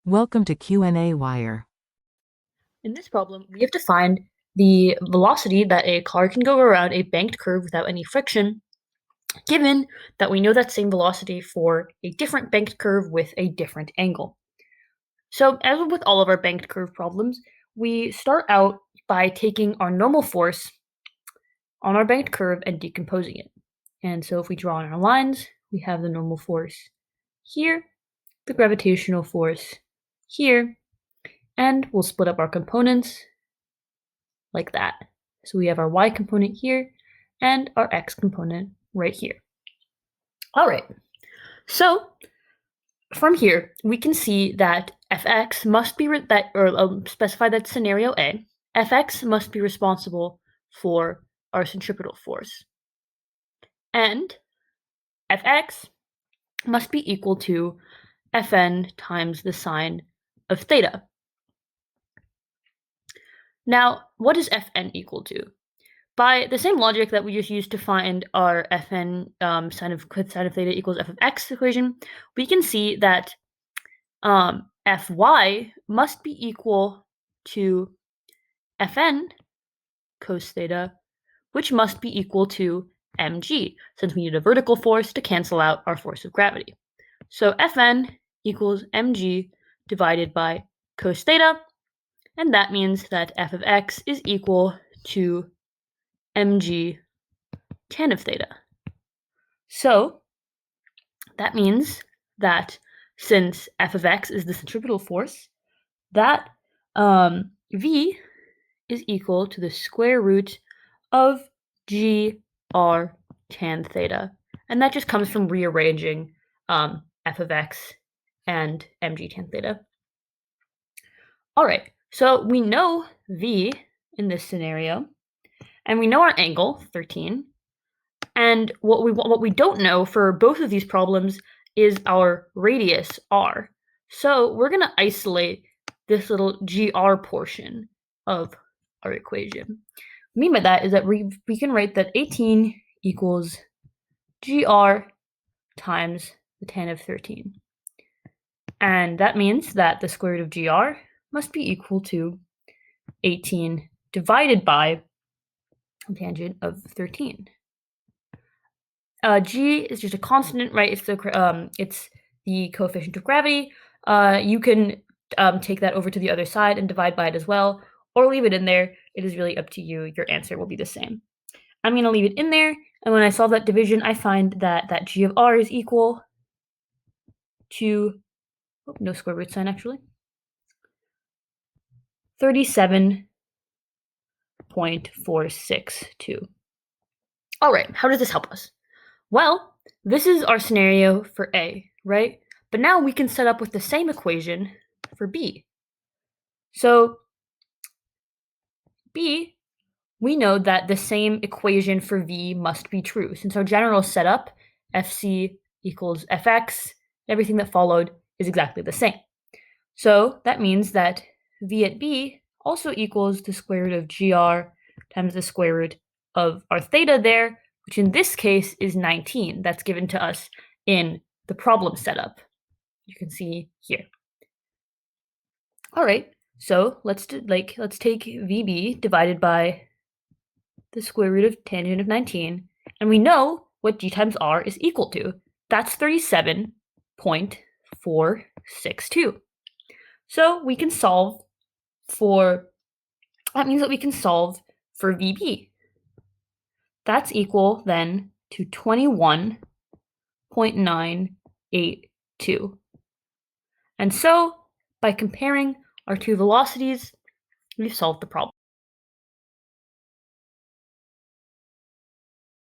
Welcome to qnawire. In this problem, we have to find the velocity that a car can go around a banked curve without any friction, given that we know that same velocity for a different banked curve with a different angle. So, as with all of our banked curve problems, we start out by taking our normal force on our banked curve and decomposing it. And so if we draw on our lines, we have the normal force here, the gravitational force here, and we'll split up our components like that. So we have our y component here and our x component right here. All right, so from here, we can see that fx must be, specify that scenario A, fx must be responsible for our centripetal force. And fx must be equal to Fn times the sine of theta. Now, what is Fn equal to? By the same logic that we just used to find our Fn sine of theta equals f of x equation, we can see that Fy must be equal to Fn cos theta, which must be equal to mg, since we need a vertical force to cancel out our force of gravity. So Fn equals mg divided by cos theta, and that means that f of x is equal to mg tan of theta. So that means that since f of x is the centripetal force, that v is equal to the square root of gr tan theta. And that just comes from rearranging f of x and mg tan theta. All right, so we know v in this scenario, and we know our angle, 13. And what we don't know for both of these problems is our radius, r. So we're going to isolate this little gr portion of our equation. What I mean by that is that we can write that 18 equals gr times the tan of 13. And that means that the square root of gr must be equal to 18 divided by tangent of 13. G is just a constant, right? It's the coefficient of gravity. You can take that over to the other side and divide by it as well, or leave it in there. It is really up to you. Your answer will be the same. I'm going to leave it in there, and when I solve that division, I find that G of r is equal to, no square root sign actually, 37.462. All right, how does this help us? Well, this is our scenario for A, right? But now we can set up with the same equation for B. So B, we know that the same equation for V must be true. Since our general setup, Fc equals Fx, everything that followed is exactly the same. So that means that V at B also equals the square root of gr times the square root of our theta there, which in this case is 19. That's given to us in the problem setup. You can see here. All right, so let's take VB divided by the square root of tangent of 19, and we know what G times R is equal to. That's 37.462. So we can solve for, that means that we can solve for VB. That's equal then to 21.982. And so by comparing our two velocities, we've solved the problem.